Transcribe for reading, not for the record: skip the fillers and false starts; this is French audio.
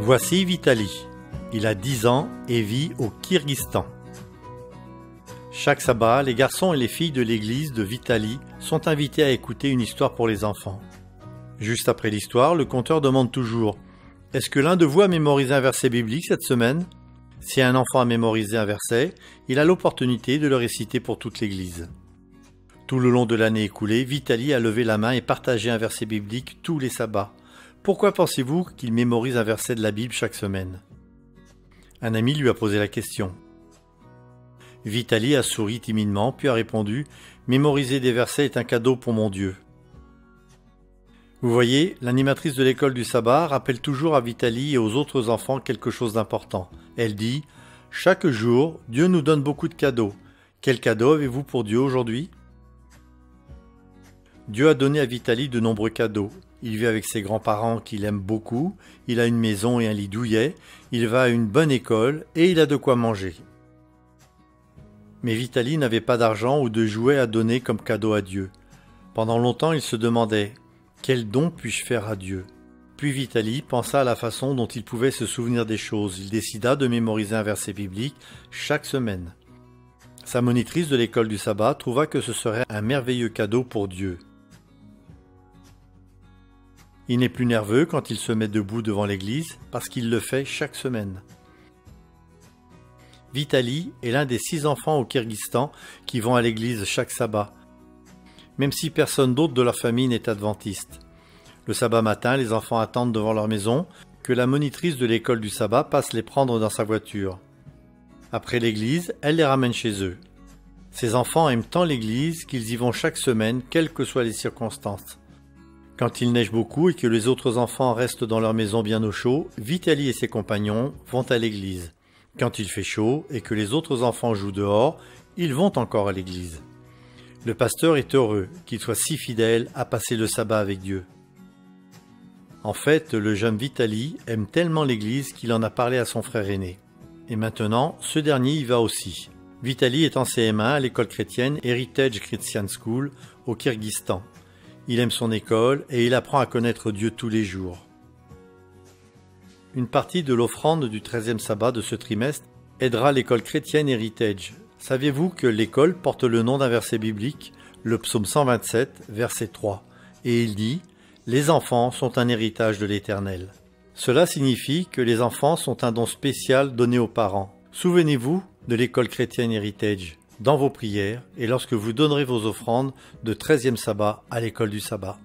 Voici Vitali. Il a 10 ans et vit au Kyrgyzstan. Chaque sabbat, les garçons et les filles de l'église de Vitali sont invités à écouter une histoire pour les enfants. Juste après l'histoire, le conteur demande toujours « Est-ce que l'un de vous a mémorisé un verset biblique cette semaine ?» Si un enfant a mémorisé un verset, il a l'opportunité de le réciter pour toute l'église. Tout le long de l'année écoulée, Vitali a levé la main et partagé un verset biblique tous les sabbats. Pourquoi pensez-vous qu'il mémorise un verset de la Bible chaque semaine ? Un ami lui a posé la question. Vitali a souri timidement, puis a répondu « Mémoriser des versets est un cadeau pour mon Dieu ». Vous voyez, l'animatrice de l'école du sabbat rappelle toujours à Vitali et aux autres enfants quelque chose d'important. Elle dit « Chaque jour, Dieu nous donne beaucoup de cadeaux. Quel cadeau avez-vous pour Dieu aujourd'hui ?» Dieu a donné à Vitali de nombreux cadeaux. Il vit avec ses grands-parents qu'il aime beaucoup, il a une maison et un lit douillet, il va à une bonne école et il a de quoi manger. Mais Vitali n'avait pas d'argent ou de jouets à donner comme cadeau à Dieu. Pendant longtemps, il se demandait « Quel don puis-je faire à Dieu ?» Puis Vitali pensa à la façon dont il pouvait se souvenir des choses. Il décida de mémoriser un verset biblique chaque semaine. Sa monitrice de l'école du sabbat trouva que ce serait un merveilleux cadeau pour Dieu. Il n'est plus nerveux quand il se met debout devant l'église parce qu'il le fait chaque semaine. Vitali est l'un des 6 enfants au Kyrgyzstan qui vont à l'église chaque sabbat, même si personne d'autre de leur famille n'est adventiste. Le sabbat matin, les enfants attendent devant leur maison que la monitrice de l'école du sabbat passe les prendre dans sa voiture. Après l'église, elle les ramène chez eux. Ces enfants aiment tant l'église qu'ils y vont chaque semaine, quelles que soient les circonstances. Quand il neige beaucoup et que les autres enfants restent dans leur maison bien au chaud, Vitali et ses compagnons vont à l'église. Quand il fait chaud et que les autres enfants jouent dehors, ils vont encore à l'église. Le pasteur est heureux qu'il soit si fidèle à passer le sabbat avec Dieu. En fait, le jeune Vitali aime tellement l'église qu'il en a parlé à son frère aîné. Et maintenant, ce dernier y va aussi. Vitali est en CM1 à l'école chrétienne Heritage Christian School au Kyrgyzstan. Il aime son école et il apprend à connaître Dieu tous les jours. Une partie de l'offrande du 13e sabbat de ce trimestre aidera l'école chrétienne Heritage. Saviez-vous que l'école porte le nom d'un verset biblique, le psaume 127, verset 3, et il dit « Les enfants sont un héritage de l'Éternel ». Cela signifie que les enfants sont un don spécial donné aux parents. Souvenez-vous de l'école chrétienne Heritage dans vos prières et lorsque vous donnerez vos offrandes de 13e sabbat à l'école du sabbat.